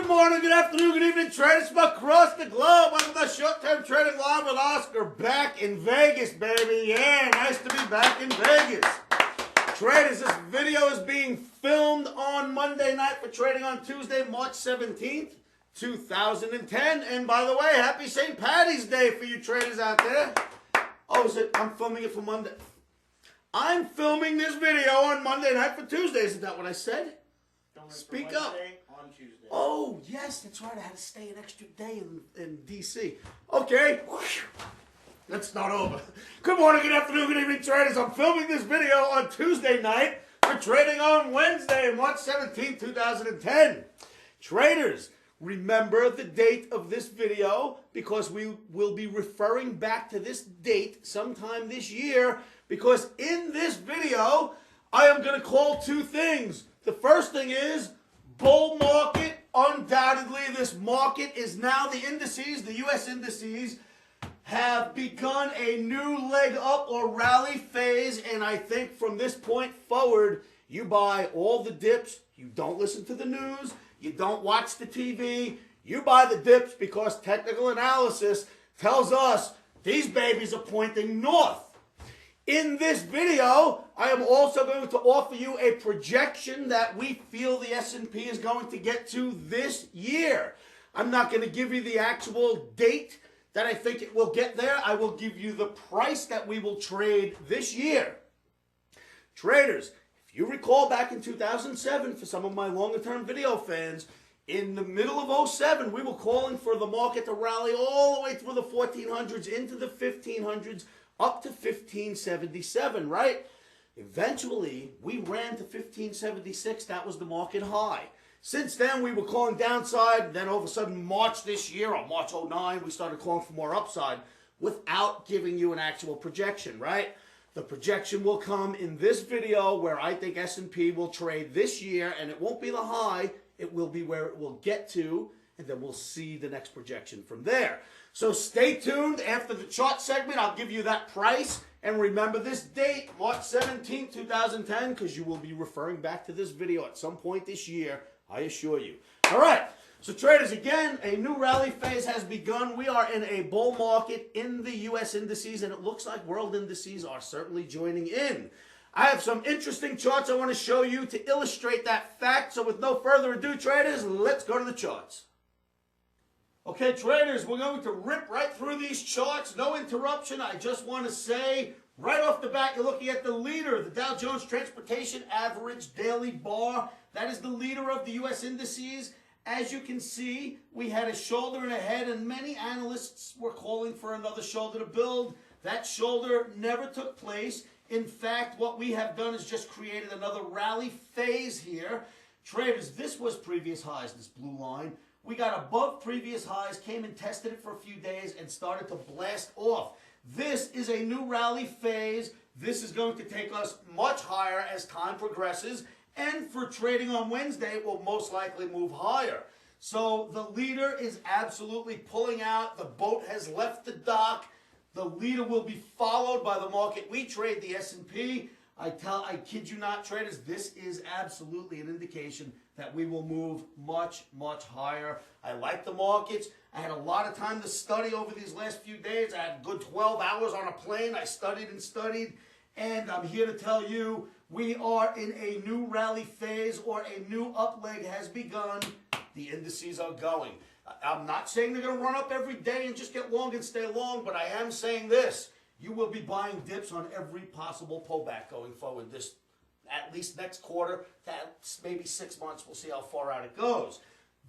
morning, good afternoon, good evening, traders from across the globe. Welcome to Short-Term Trading Live with Oscar, back in Vegas, baby. Yeah, nice to be back in Vegas. Traders, this video is being filmed on Monday night for trading on Tuesday, March 17th, 2010. And by the way, happy St. Paddy's Day for you traders out there. Oh, is it? I'm filming it for Monday. I'm filming this video on Monday night for Tuesday. Isn't that what I said? Speak up. On Tuesday. Oh, yes, that's right. I had to stay an extra day in D.C. Okay. Let's start over. Good morning, good afternoon, good evening, traders. I'm filming this video on Tuesday night for trading on Wednesday, March 17, 2010. Traders, remember the date of this video because we will be referring back to this date sometime this year, because in this video, I am going to call two things. The first thing is bull market. Undoubtedly, this market is now, the indices, the U.S. indices, have begun a new leg up or rally phase. And I think from this point forward, you buy all the dips. You don't listen to the news. You don't watch the TV. You buy the dips because technical analysis tells us these babies are pointing north. In this video, I am also going to offer you a projection that we feel the S&P is going to get to this year. I'm not going to give you the actual date that I think it will get there. I will give you the price that we will trade this year. Traders, if you recall back in 2007, for some of my longer-term video fans, in the middle of 07, we were calling for the market to rally all the way through the 1400s into the 1500s, up to 1577, right? Eventually, we ran to 1576. That was the market high. Since then, we were calling downside. Then all of a sudden, March this year, or March 09, we started calling for more upside without giving you an actual projection, right? The projection will come in this video where I think S&P will trade this year, and it won't be the high. It will be where it will get to, and then we'll see the next projection from there. So stay tuned. After the chart segment, I'll give you that price. And remember this date, March 17, 2010, because you will be referring back to this video at some point this year, I assure you. All right. So traders, again, a new rally phase has begun. We are in a bull market in the U.S. indices, and it looks like world indices are certainly joining in. I have some interesting charts I want to show you to illustrate that fact. So with no further ado, traders, let's go to the charts. Okay, traders, we're going to rip right through these charts. No interruption. I just want to say, right off the bat, you're looking at the leader, the Dow Jones Transportation Average Daily Bar. That is the leader of the U.S. indices. As you can see, we had a shoulder and a head, and many analysts were calling for another shoulder to build. That shoulder never took place. In fact, what we have done is just created another rally phase here. Traders, this was previous highs, this blue line. We got above previous highs, came and tested it for a few days, and started to blast off. This is a new rally phase. This is going to take us much higher as time progresses. And for trading on Wednesday, it will most likely move higher. So the leader is absolutely pulling out. The boat has left the dock. The leader will be followed by the market we trade, the S&P. I kid you not, traders, this is absolutely an indication that we will move much, much higher. I like the markets. I had a lot of time to study over these last few days. I had a good 12 hours on a plane. I studied and studied. And I'm here to tell you, we are in a new rally phase, or a new up leg has begun. The indices are going. I'm not saying they're going to run up every day and just get long and stay long, but I am saying this. You will be buying dips on every possible pullback going forward. This, at least next quarter, that's maybe 6 months. We'll see how far out it goes.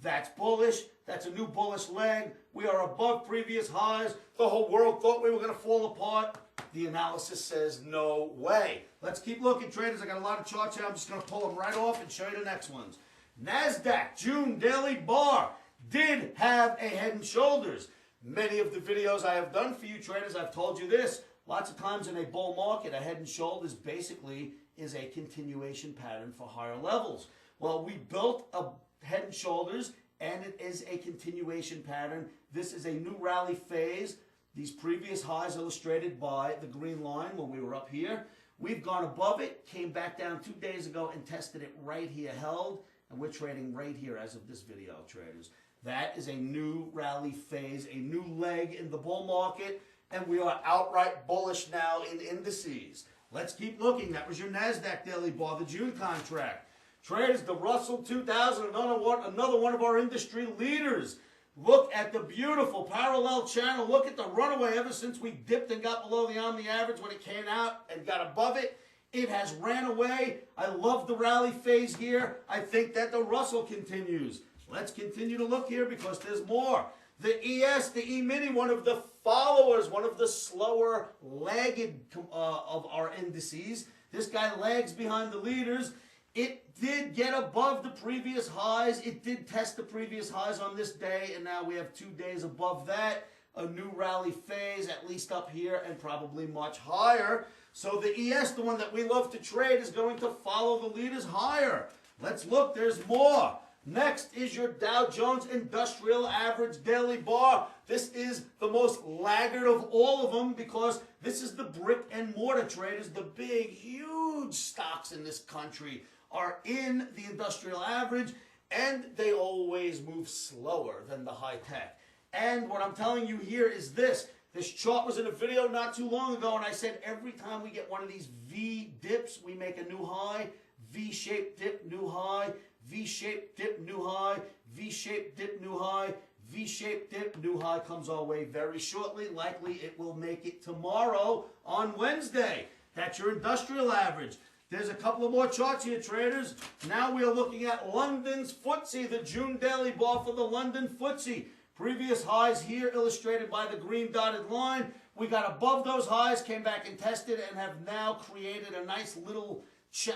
That's bullish. That's a new bullish leg. We are above previous highs. The whole world thought we were going to fall apart. The analysis says no way. Let's keep looking, traders. I got a lot of charts here. I'm just going to pull them right off and show you the next ones. NASDAQ June daily bar did have a head and shoulders. Many of the videos I have done for you traders, I've told you this. Lots of times in a bull market, a head and shoulders basically is a continuation pattern for higher levels. Well, we built a head and shoulders, and it is a continuation pattern. This is a new rally phase. These previous highs illustrated by the green line when we were up here. We've gone above it, came back down 2 days ago and tested it right here, held. and we're trading right here as of this video, traders. That is a new rally phase, a new leg in the bull market, and we are outright bullish now in indices. Let's keep looking. That was your NASDAQ daily bar, the June contract. Traders, the Russell 2000, another one of our industry leaders. Look at the beautiful parallel channel. Look at the runaway ever since we dipped and got below the Omni average when it came out and got above it. It has ran away. I love the rally phase here. I think that the Russell continues. Let's continue to look here because there's more. The ES, the E-mini, one of the followers, one of the slower lagged of our indices. This guy lags behind the leaders. It did get above the previous highs. It did test the previous highs on this day, and now we have 2 days above that. A new rally phase, at least up here, and probably much higher. So the ES, the one that we love to trade, is going to follow the leaders higher. Let's look. There's more. Next is your Dow Jones Industrial Average Daily Bar. This is the most laggard of all of them because this is the brick and mortar traders. The big, huge stocks in this country are in the industrial average, and they always move slower than the high tech. And what I'm telling you here is this. This chart was in a video not too long ago, and I said every time we get one of these V dips, we make a new high, V-shaped dip, new high, V-shaped dip, new high, V-shaped dip, new high, V-shaped dip, new high comes our way very shortly. Likely it will make it tomorrow on Wednesday. That's your industrial average. There's a couple of more charts here, traders. Now we are looking at London's FTSE, the June daily bar for the London FTSE. Previous highs here illustrated by the green dotted line. We got above those highs, came back and tested, and have now created a nice little,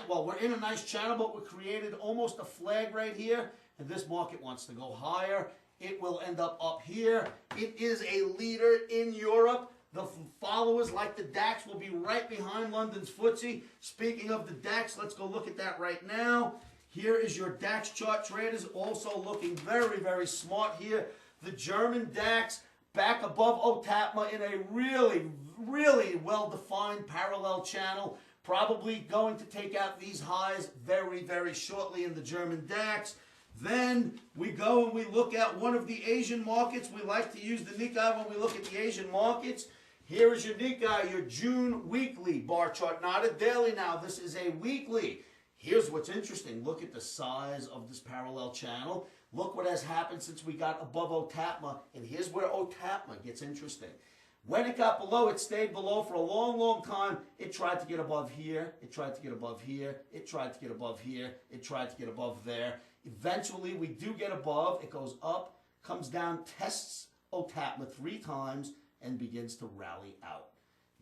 well, we're in a nice channel, but we created almost a flag right here, and this market wants to go higher. It will end up here. It is a leader in Europe. The followers, like the DAX, will be right behind London's FTSE. Speaking of the DAX, let's go look at that right now. Here is your DAX chart, traders, also looking very, very smart here. The German DAX back above OTAPMA in a really, really well-defined parallel channel. Probably going to take out these highs very, very shortly in the German DAX. Then we go and we look at one of the Asian markets. We like to use the Nikkei when we look at the Asian markets. Here is your Nikkei, your June weekly bar chart, not a daily now. This is a weekly. Here's what's interesting. Look at the size of this parallel channel. Look what has happened since we got above OTAPMA. And here's where OTAPMA gets interesting. When it got below, it stayed below for a long, long time. It tried to get above here. It tried to get above here. It tried to get above here. It tried to get above there. Eventually, we do get above. It goes up, comes down, tests OTAPMA 3 times, and begins to rally out.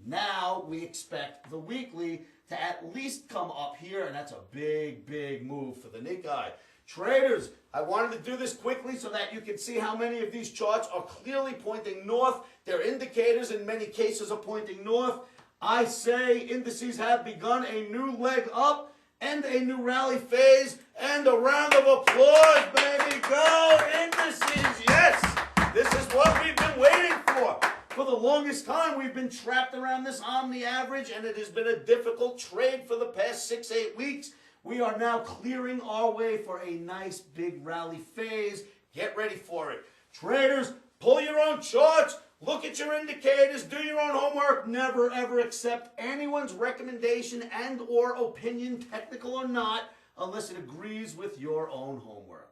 Now, we expect the weekly to at least come up here, and that's a big, big move for the Nikkei. Traders, I wanted to do this quickly so that you can see how many of these charts are clearly pointing north. Their indicators in many cases are pointing north. I say indices have begun a new leg up and a new rally phase, and a round of applause, baby. Go indices. Yes, this is what we've been waiting for. For the longest time, we've been trapped around this Omni average, and it has been a difficult trade for the past 6-8 weeks. We are now clearing our way for a nice big rally phase. Get ready for it. Traders, pull your own charts. Look at your indicators. Do your own homework. Never, ever accept anyone's recommendation and or opinion, technical or not, unless it agrees with your own homework.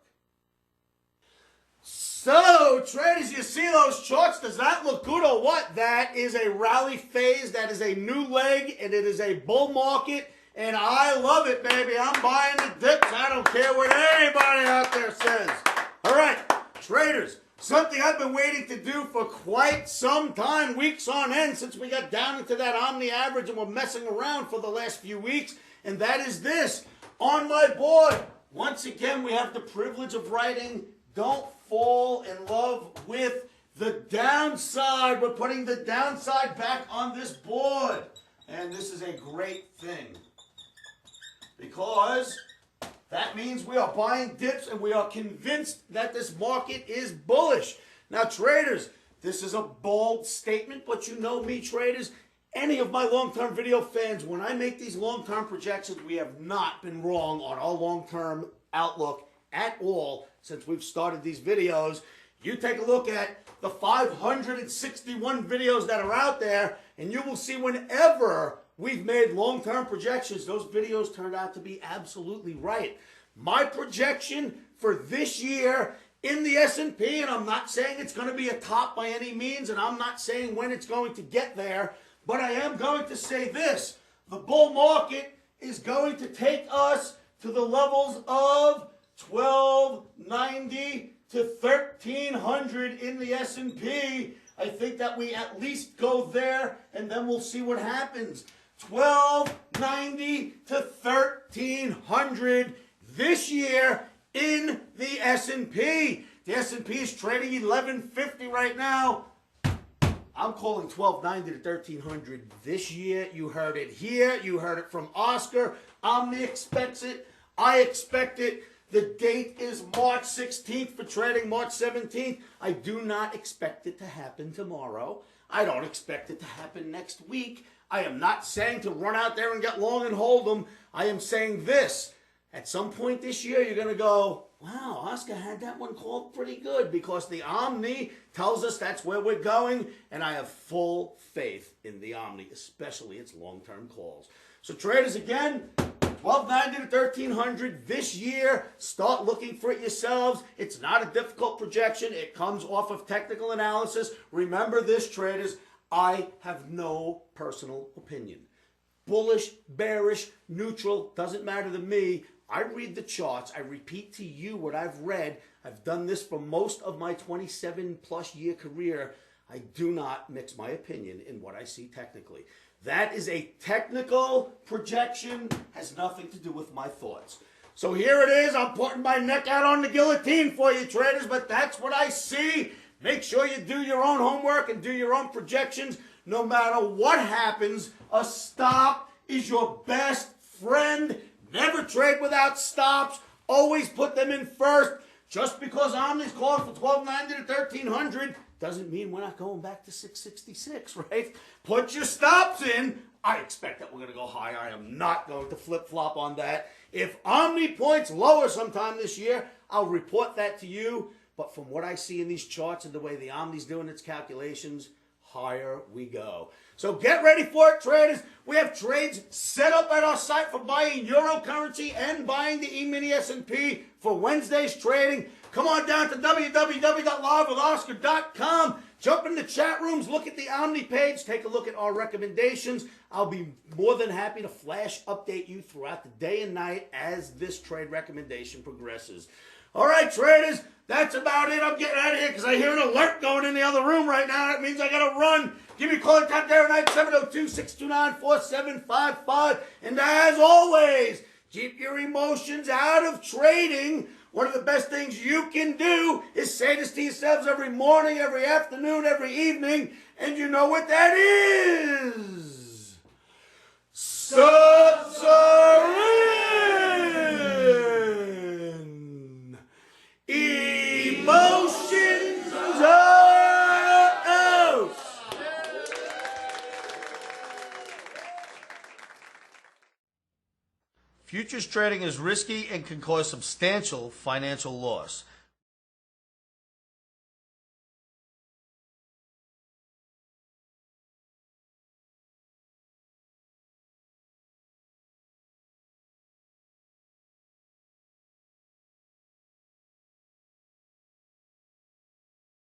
So, traders, you see those charts? Does that look good or what? That is a rally phase. That is a new leg, and it is a bull market. And I love it, baby. I'm buying the dips. I don't care what anybody out there says. All right, traders, something I've been waiting to do for quite some time, weeks on end, since we got down into that Omni average and we're messing around for the last few weeks, and that is this. On my board, once again, we have the privilege of writing, don't fall in love with the downside. We're putting the downside back on this board. And this is a great thing, because that means we are buying dips and we are convinced that this market is bullish. Now, traders, this is a bold statement, but you know me, traders. Any of my long-term video fans, when I make these long-term projections, we have not been wrong on our long-term outlook at all since we've started these videos. You take a look at the 561 videos that are out there, and you will see whenever we've made long-term projections, those videos turned out to be absolutely right. My projection for this year in the S&P, and I'm not saying it's going to be a top by any means, and I'm not saying when it's going to get there, but I am going to say this. The bull market is going to take us to the levels of 1290 to 1300 in the S&P. I think that we at least go there, and then we'll see what happens. 1290 to 1300 this year in the S&P. The S&P is trading 1150 right now. I'm calling 1290 to 1300 this year. You heard it here. You heard it from Oscar. Omni expects it. I expect it. The date is March 16th for trading, March 17th. I do not expect it to happen tomorrow. I don't expect it to happen next week. I am not saying to run out there and get long and hold them. I am saying this. At some point this year, you're going to go, wow, Oscar had that one called pretty good, because the Omni tells us that's where we're going, and I have full faith in the Omni, especially its long-term calls. So traders, again, 1290 to 1300 this year. Start looking for it yourselves. It's not a difficult projection. It comes off of technical analysis. Remember this, traders, I have no personal opinion. Bullish, bearish, neutral, doesn't matter to me. I read the charts. I repeat to you what I've read. I've done this for most of my 27-plus year career. I do not mix my opinion in what I see technically. That is a technical projection, has nothing to do with my thoughts. So here it is. I'm putting my neck out on the guillotine for you, traders, but that's what I see. Make sure you do your own homework and do your own projections. No matter what happens, a stop is your best friend. Never trade without stops. Always put them in first. Just because Omni's calling for 1290 to 1300 doesn't mean we're not going back to 666, right? Put your stops in. I expect that we're going to go higher. I am not going to flip-flop on that. If Omni points lower sometime this year, I'll report that to you. But from what I see in these charts and the way the Omni's doing its calculations, higher we go. So get ready for it, traders. We have trades set up at our site for buying euro currency and buying the Emini S&P for Wednesday's trading. Come on down to www.livewithoscar.com. Jump in the chat rooms, look at the Omni page, take a look at our recommendations. I'll be more than happy to flash update you throughout the day and night as this trade recommendation progresses. All right, traders, that's about it. I'm getting out of here because I hear an alert going in the other room right now. That means I got to run. Give me a call at top there tonight, 702-629-4755. And as always, keep your emotions out of trading. One of the best things you can do is say this to yourselves every morning, every afternoon, every evening. And you know what that is. Subsarin. Emotions are out. Futures trading is risky and can cause substantial financial loss.